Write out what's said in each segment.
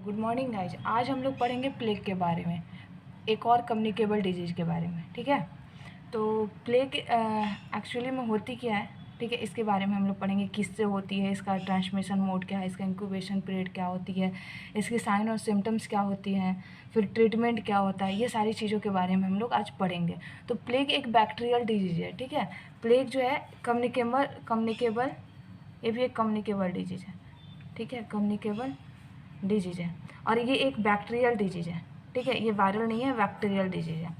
Good morning guys. आज हम लोग पढ़ेंगे प्लेग के बारे में, एक और कम्युनिकेबल डिजीज़ के बारे में। ठीक है, तो प्लेग एक्चुअली में होती क्या है, ठीक है, इसके बारे में हम लोग पढ़ेंगे। किससे होती है, इसका ट्रांसमिशन मोड क्या है, इसका इंक्यूबेशन पीरियड क्या होती है, इसकी साइन और सिम्टम्स क्या होती हैं, फिर ट्रीटमेंट क्या होता है, ये सारी चीज़ों के बारे में हम लोग आज पढ़ेंगे। तो प्लेग एक बैक्टीरियल डिजीज़ है। ठीक है, प्लेग जो है कम्युनिकेबल ये भी एक कम्युनिकेबल डिजीज़ है। ठीक है, कम्युनिकेबल डिजीज़ है और ये एक बैक्टीरियल डिजीज़ है। ठीक है, ये वायरल नहीं है, बैक्टीरियल डिजीज़ है।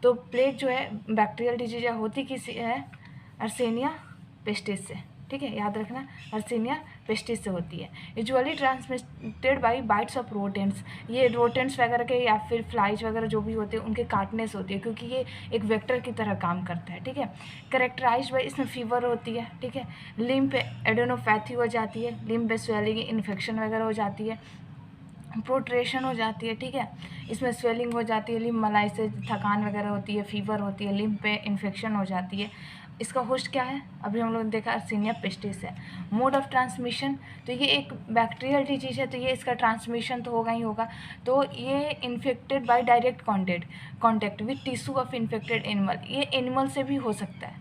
तो प्लेग जो है बैक्टीरियल डिजीज़ है, होती किसी है अर्सेनिया पेस्टिस से। ठीक है, याद रखना, अर्सेनिया पेस्टिस से होती है। Usually transmitted by bites of rodents. ये रोटेंट्स वगैरह के या फिर फ्लाइज वगैरह जो भी होते हैं उनके काटने से होती है, क्योंकि ये एक वेक्टर की तरह काम करता है। ठीक है, करेक्टराइज बाई, इसमें फीवर होती है। ठीक है, लिम्फ एडेनोपैथी हो जाती है, लिम्फ स्वेलिंग इन्फेक्शन वगैरह हो जाती है, प्रोट्रेशन हो जाती है। ठीक है, इसमें स्वेलिंग हो जाती है, लिम्फ मलाई से थकान वगैरह होती है, फीवर होती है, लिम्फ पे इन्फेक्शन हो जाती है। इसका होस्ट क्या है, अभी हम लोगों ने देखा अर्सेनिया पेस्टिस है। मोड ऑफ ट्रांसमिशन, तो ये एक बैक्टीरियल डिजीज है, तो ये इसका ट्रांसमिशन तो होगा ही होगा। तो ये infected by direct contact with tissue of infected animal, ये एनिमल से भी हो सकता है।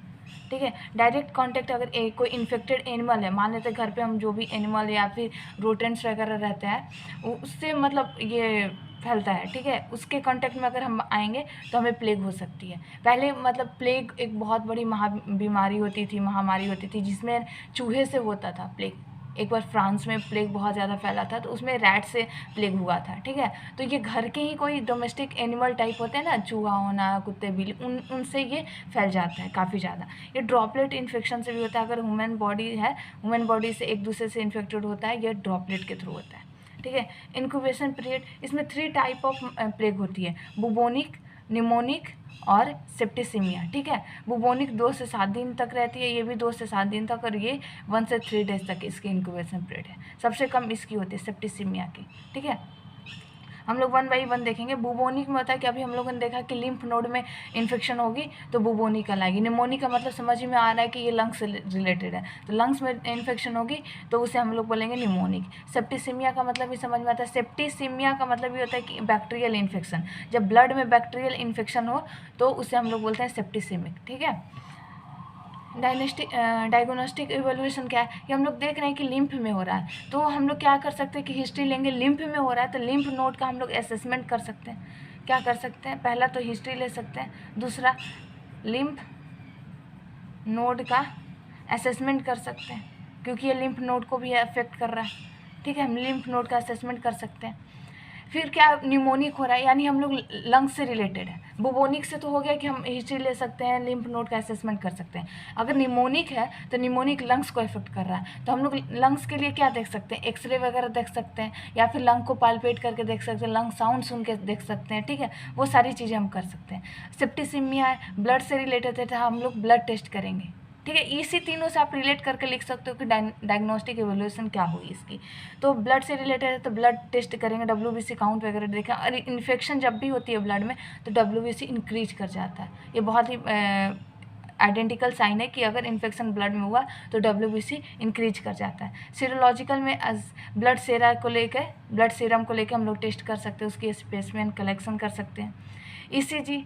ठीक है, डायरेक्ट कांटेक्ट, अगर कोई इन्फेक्टेड एनिमल है, मान लेते घर पे हम जो भी एनिमल या फिर रोटेंट्स वगैरह रहते हैं उससे मतलब ये फैलता है। ठीक है, उसके कांटेक्ट में अगर हम आएंगे तो हमें प्लेग हो सकती है। पहले मतलब प्लेग एक बहुत बड़ी बीमारी होती थी, महामारी होती थी, जिसमें चूहे से होता था प्लेग। एक बार फ्रांस में प्लेग बहुत ज़्यादा फैला था, तो उसमें रैट से प्लेग हुआ था। ठीक है, तो ये घर के ही कोई डोमेस्टिक एनिमल टाइप होते हैं ना, चूहा होना, कुत्ते बिल्ली, उनसे ये फैल जाता है काफ़ी ज़्यादा। ये ड्रॉपलेट इन्फेक्शन से भी होता है। अगर ह्यूमन बॉडी है, ह्यूमन बॉडी से एक दूसरे से इन्फेक्टेड होता है, ये ड्रॉपलेट के थ्रू होता है। ठीक है, इंक्यूबेशन पीरियड, इसमें 3 टाइप ऑफ प्लेग होती है, बुबोनिक, निमोनिक और सेप्टिसिमिया। ठीक है, बुबोनिक 2 से 7 दिन तक रहती है, ये भी 2 से 7 दिन तक, और ये 1 से 3 डेज तक इसकी इंक्यूबेशन पीरियड है। सबसे कम इसकी होती है सेप्टिसिमिया की। ठीक है, हम लोग 1 बाई 1 देखेंगे। बुबोनिक में होता है कि अभी हम लोगों ने देखा कि लिम्फ नोड में इन्फेक्शन होगी तो बुबोनिक कहलाएगी। निमोनिक का मतलब समझ में आ रहा है कि ये लंग्स से रिलेटेड है, तो लंग्स में इन्फेक्शन होगी तो उसे हम लोग बोलेंगे निमोनिक। सेप्टिसिमिया का मतलब भी समझ में आता है। सेप्टिसिमिया का मतलब ये होता है कि बैक्टीरियल इन्फेक्शन, जब ब्लड में बैक्टीरियल इन्फेक्शन हो तो उसे हम लोग बोलते हैं सेप्टिसिमिक। ठीक है, डायग्नोस्टिक इवोल्यूशन क्या है, कि हम लोग देख रहे हैं कि लिम्फ में हो रहा है, तो हम लोग क्या कर सकते हैं कि हिस्ट्री लेंगे। लिम्फ में हो रहा है तो लिम्फ नोड का हम लोग असेसमेंट कर सकते हैं। क्या कर सकते हैं, पहला तो हिस्ट्री ले सकते हैं, दूसरा लिम्फ नोड का असेसमेंट कर सकते हैं, क्योंकि ये लिम्फ नोड को भी अफेक्ट कर रहा है। ठीक है, हम लिम्फ नोड का असेसमेंट कर सकते हैं। फिर क्या, न्यूमोनिक हो रहा है, यानी हम लोग लंग्स से रिलेटेड है। बुबोनिक से तो हो गया कि हम हिस्ट्री ले सकते हैं, लिम्फ नोड का असेसमेंट कर सकते हैं। अगर निमोनिक है तो निमोनिक लंग्स को इफेक्ट कर रहा है, तो हम लोग लंग्स के लिए क्या देख सकते हैं, एक्सरे वगैरह देख सकते हैं, या फिर लंग को पाल्पेट करके देख सकते हैं, लंग साउंड सुन के देख सकते हैं। ठीक है, वो सारी चीज़ें हम कर सकते हैं। सेप्टिसिमिया है, ब्लड से रिलेटेड है, तो हम लोग ब्लड टेस्ट करेंगे। ठीक है, इसी तीनों से आप रिलेट करके लिख सकते हो कि डायग्नोस्टिक एवोल्यूशन क्या हुई इसकी। तो ब्लड से रिलेटेड है तो ब्लड टेस्ट करेंगे, WBC काउंट वगैरह देखें। और इन्फेक्शन जब भी होती है ब्लड में तो WBC इंक्रीज कर जाता है। ये बहुत ही आइडेंटिकल साइन है कि अगर इन्फेक्शन ब्लड में हुआ तो WBC इंक्रीज कर जाता है। सीरोलॉजिकल में ब्लड सीरम को लेकर हम लोग टेस्ट कर सकते हैं, उसकी स्पेसिमेन कलेक्शन कर सकते हैं। ECG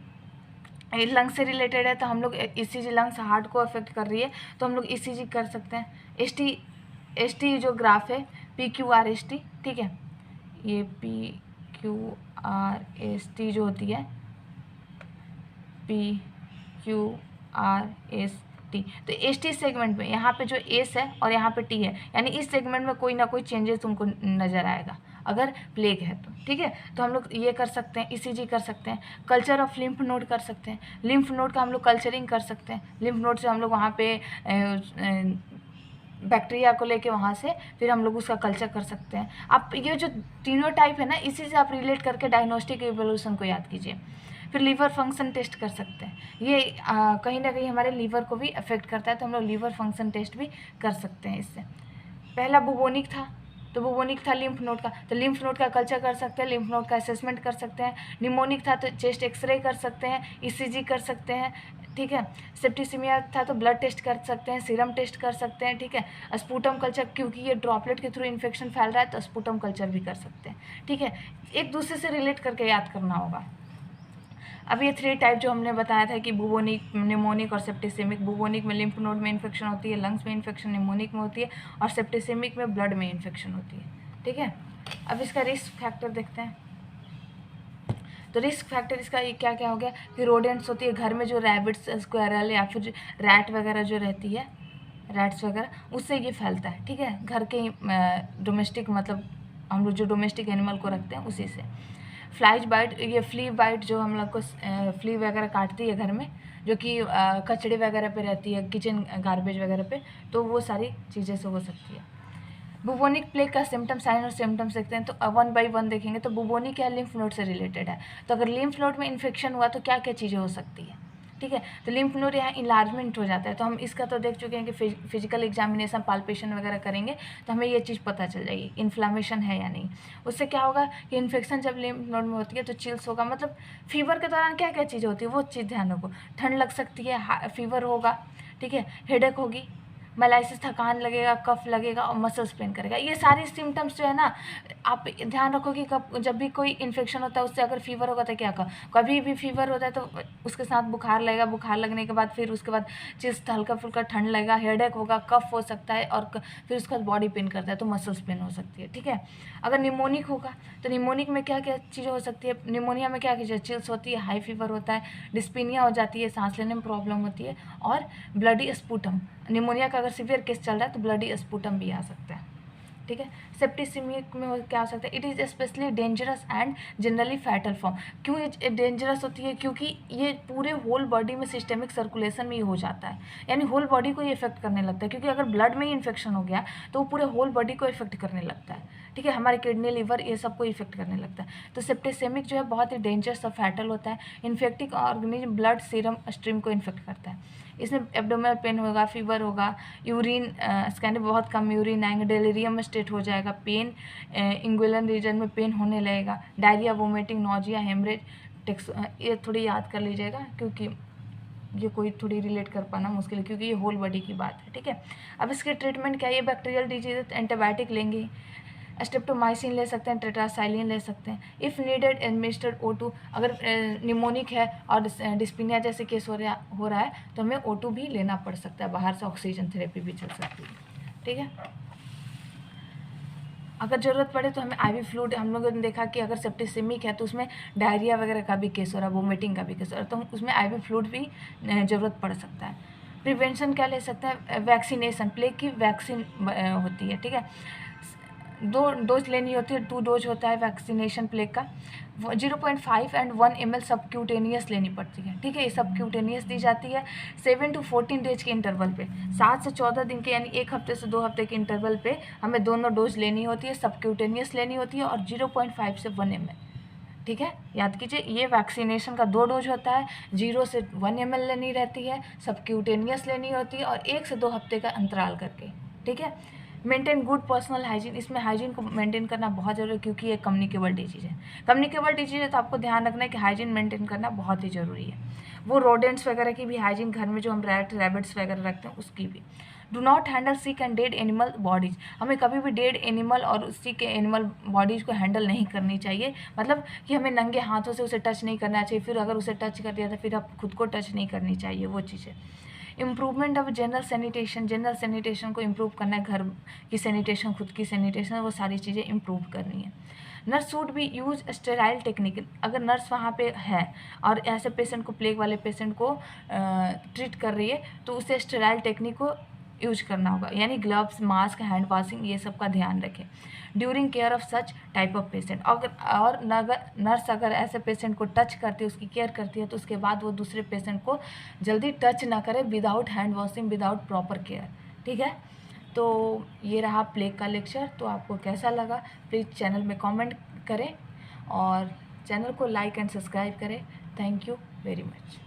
लंग से रिलेटेड है तो हम लोग ECG, लंग्स हार्ट को अफेक्ट कर रही है तो हम लोग ECG कर सकते हैं। ST जो ग्राफ है PQRST, ठीक है, ये PQRST जो होती है PQRST, तो ST सेगमेंट में यहाँ पे जो S है और यहाँ पे T है, यानी इस सेगमेंट में कोई ना कोई चेंजेस तुमको नज़र आएगा अगर प्लेग है तो। ठीक है, तो हम लोग ये कर सकते हैं, ECG कर सकते हैं। कल्चर ऑफ लिम्फ नोड कर सकते हैं, लिम्फ नोड का हम लोग कल्चरिंग कर सकते हैं। लिम्फ नोड से हम लोग वहाँ पे बैक्टीरिया को लेके वहाँ से फिर हम लोग उसका कल्चर कर सकते हैं। आप ये जो तीनों टाइप है ना, इसी से आप रिलेट करके डायग्नोस्टिक इवोल्यूशन को याद कीजिए। फिर लीवर फंक्शन टेस्ट कर सकते हैं, ये कहीं ना कहीं हमारे लीवर को भी अफेक्ट करता है, तो हम लोग लीवर फंक्शन टेस्ट भी कर सकते हैं इससे। पहला बुबोनिक था, तो बुबोनिक था लिम्फ नोड का, तो लिम्फ नोड का कल्चर कर सकते हैं, लिम्फ नोड का असेसमेंट कर सकते हैं। निमोनिक था तो चेस्ट एक्सरे कर सकते हैं, ECG कर सकते हैं, ठीक है। सेप्टिसिमिया था तो ब्लड टेस्ट कर सकते हैं, सीरम टेस्ट कर सकते हैं, ठीक है। स्पूटम कल्चर, क्योंकि ये ड्रॉपलेट के थ्रू इन्फेक्शन फैल रहा है तो स्पूटम कल्चर भी कर सकते हैं, ठीक है। एक दूसरे से रिलेट करके याद करना होगा। अब ये 3 टाइप जो हमने बताया था कि बुबोनिक, निमोनिक और सेप्टिसेमिक। बुबोनिक में लिम्फ नोड में इन्फेक्शन होती है, लंग्स में इन्फेक्शन निमोनिक में होती है, और सेप्टिसेमिक में ब्लड में इन्फेक्शन होती है, ठीक है। अब इसका रिस्क फैक्टर देखते हैं। तो रिस्क फैक्टर इसका ये क्या क्या हो गया कि रोडेंट्स होती है घर में, जो रैबिट्स, स्क्वायरल या फिर रैट वगैरह जो रहती है, रैट्स वगैरह, उससे ये फैलता है, ठीक है। घर के डोमेस्टिक, मतलब हम लोग जो डोमेस्टिक एनिमल को रखते हैं उसी से। फ्लाइज बाइट, ये फ्ली बाइट जो हम लोग को फ्ली वगैरह काटती है घर में, जो कि कचड़े वगैरह पे रहती है, किचन गार्बेज वगैरह पे, तो वो सारी चीज़ें से हो सकती है। बुबोनिक प्लेग का सिम्टम, साइन और सिम्टम्स देखते हैं, तो 1 बाई 1 देखेंगे। तो बुबोनिक क्या, लिम्फ नोड से रिलेटेड है। तो अगर लिम्फ नोड में इन्फेक्शन हुआ तो क्या क्या चीज़ें हो सकती है, ठीक है। तो लिम्फ नोड यहाँ इलार्जमेंट हो जाता है। तो हम इसका तो देख चुके हैं कि फिजिकल एग्जामिनेशन, पाल्पेशन वगैरह करेंगे तो हमें ये चीज़ पता चल जाएगी इन्फ्लामेशन है या नहीं। उससे क्या होगा कि इन्फेक्शन जब लिम्फ नोड में होती है तो चिल्स होगा, मतलब फीवर के दौरान क्या क्या चीज़ें होती है वो चीज़ ध्यान रखो। ठंड लग सकती है, फीवर होगा, ठीक है, हेडेक होगी, मेलाइसिस, थकान लगेगा, कफ लगेगा और मसल्स पेन करेगा। ये सारे सिम्टम्स जो है ना, आप ध्यान रखो कि कब जब भी कोई इन्फेक्शन होता है उससे अगर फीवर होगा तो क्या कर, कभी भी फीवर होता है तो उसके साथ बुखार लगेगा, बुखार लगने के बाद फिर उसके बाद चेस्ट हल्का फुल्का ठंड लगेगा, हेडेक होगा, कफ हो सकता है, और फिर उसके बाद बॉडी पेन करता है तो मसल्स पेन हो सकती है, ठीक है। अगर निमोनिक होगा तो निमोनिक में क्या क्या चीज़ें हो सकती है, निमोनिया में क्या क्या चिल्स होती है, हाई फीवर होता है, डिस्पीनिया हो जाती है, सांस लेने में प्रॉब्लम होती है, और ब्लडी स्पूटम। निमोनिया का अगर सीवियर केस चल रहा है तो ब्लडी स्पूटम भी आ सकता है, ठीक है। सेप्टिसिमिक में क्या हो सकता है, it is specially dangerous and generally fatal form. क्यों ये डेंजरस होती है, क्योंकि ये पूरे होल बॉडी में सिस्टेमिक सर्कुलेशन में ही हो जाता है, यानी होल बॉडी को ही इफेक्ट करने लगता है। क्योंकि अगर ब्लड में ही इन्फेक्शन हो गया तो वो पूरे होल बॉडी को इफेक्ट करने लगता है, ठीक है, हमारे किडनी, लिवर, ये सबको इफेक्ट करने लगता है। तो सेप्टिसेमिक जो है बहुत ही डेंजरस और फैटल होता है। Infecting organism blood serum stream को इन्फेक्ट करता है। इसमें एब्डोमिनल पेन होगा, फीवर होगा, यूरिन स्कैन बहुत कम यूरिन आएंगे, डेलीरियम स्टेट हो जाएगा, पेन, इंगुलर रीजन में पेन होने लगेगा, डायरिया, वोमिटिंग, नोजिया, हेमरेज, टेक्स, ये थोड़ी याद कर लीजिएगा क्योंकि ये कोई थोड़ी रिलेट कर पाना मुश्किल है, क्योंकि ये होल बॉडी की बात है, ठीक है। अब इसके ट्रीटमेंट क्या है, ये बैक्टीरियल डिजीज है, एंटीबायोटिक लेंगे, स्ट्रेप्टोमाइसिन ले सकते हैं, टेट्रासाइलिन ले सकते हैं। इफ़ नीडेड एडमिनिस्टर्ड O2, अगर निमोनिक है और डिस्पीनिया जैसे केस हो रहा है तो हमें O2 भी लेना पड़ सकता है, बाहर से ऑक्सीजन थेरेपी भी चल सकती है, ठीक है। अगर ज़रूरत पड़े तो हमें IV फ्लूइड, हम लोगों ने देखा कि अगर सेप्टिसेमिक है तो उसमें डायरिया वगैरह का भी केस हो रहा है, वोमिटिंग का भी केस हो रहा है, तो उसमें IV फ्लूइड भी ज़रूरत पड़ सकता है। प्रिवेंशन क्या ले सकते हैं, वैक्सीनेशन, प्लेग की वैक्सीन होती है, ठीक है, 2 डोज लेनी होती है, 2 डोज होता है वैक्सीनेशन प्लेग का। 0.5 एंड 1 ml सबक्यूटेनियस लेनी पड़ती है, ठीक है, ये सबक्यूटेनियस दी जाती है 7 to 14 डेज के इंटरवल पे, 7 से 14 दिन के, यानी 1 हफ्ते से 2 हफ्ते के इंटरवल पे हमें दोनों डोज लेनी होती है, सबक्यूटेनियस लेनी होती है और 0.5 से 1 ml, ठीक है। याद कीजिए, ये वैक्सीनेशन का 2 डोज होता है, 0 से 1 ml लेनी रहती है, सबक्यूटेनियस लेनी होती है और 1 से 2 हफ्ते का अंतराल करके, ठीक है। मेंटेन गुड पर्सनल हाइजीन, इसमें हाइजीन को मेंटेन करना बहुत ज़रूरी है क्योंकि ये कम्युनिकेबल डिजीज़ है। कम्युनिकेबल डिजीज़ है तो आपको ध्यान रखना है कि हाइजीन मेंटेन करना बहुत ही ज़रूरी है। वो रोडेंट्स वगैरह की भी हाइजीन, घर में जो हम रैबिट्स वगैरह रखते हैं उसकी भी। Do not handle sick and dead animal bodies, हमें कभी भी डेड एनिमल और सिक एनिमल बॉडीज़ को हैंडल नहीं करनी चाहिए, मतलब कि हमें नंगे हाथों से उसे टच नहीं करना चाहिए, फिर अगर उसे टच कर दिया तो फिर आप खुद को टच नहीं करनी चाहिए, वो चीज़ें। इम्प्रूवमेंट ऑफ जनरल सैनिटेशन को इम्प्रूव करना है, घर की सैनिटेशन, खुद की सैनिटेशन, वो सारी चीज़ें इम्प्रूव करनी है। नर्स शुड भी यूज स्टेराइल टेक्निक, अगर नर्स वहाँ पे है और ऐसे पेशेंट को, प्लेग वाले पेशेंट को ट्रीट कर रही है तो उसे स्टेराइल टेक्निक को यूज करना होगा, यानी ग्लव्स, मास्क, हैंड वॉशिंग, ये सब का ध्यान रखें during care of such type of patient. और नर्स अगर ऐसे पेशेंट को टच करती है, उसकी केयर करती है, तो उसके बाद वो दूसरे पेशेंट को जल्दी टच ना करे without hand washing, without proper care, ठीक है। तो ये रहा प्लेग का लेक्चर। तो आपको कैसा लगा प्लीज़ चैनल में कमेंट करें और चैनल को लाइक एंड सब्सक्राइब करें। Thank you very much.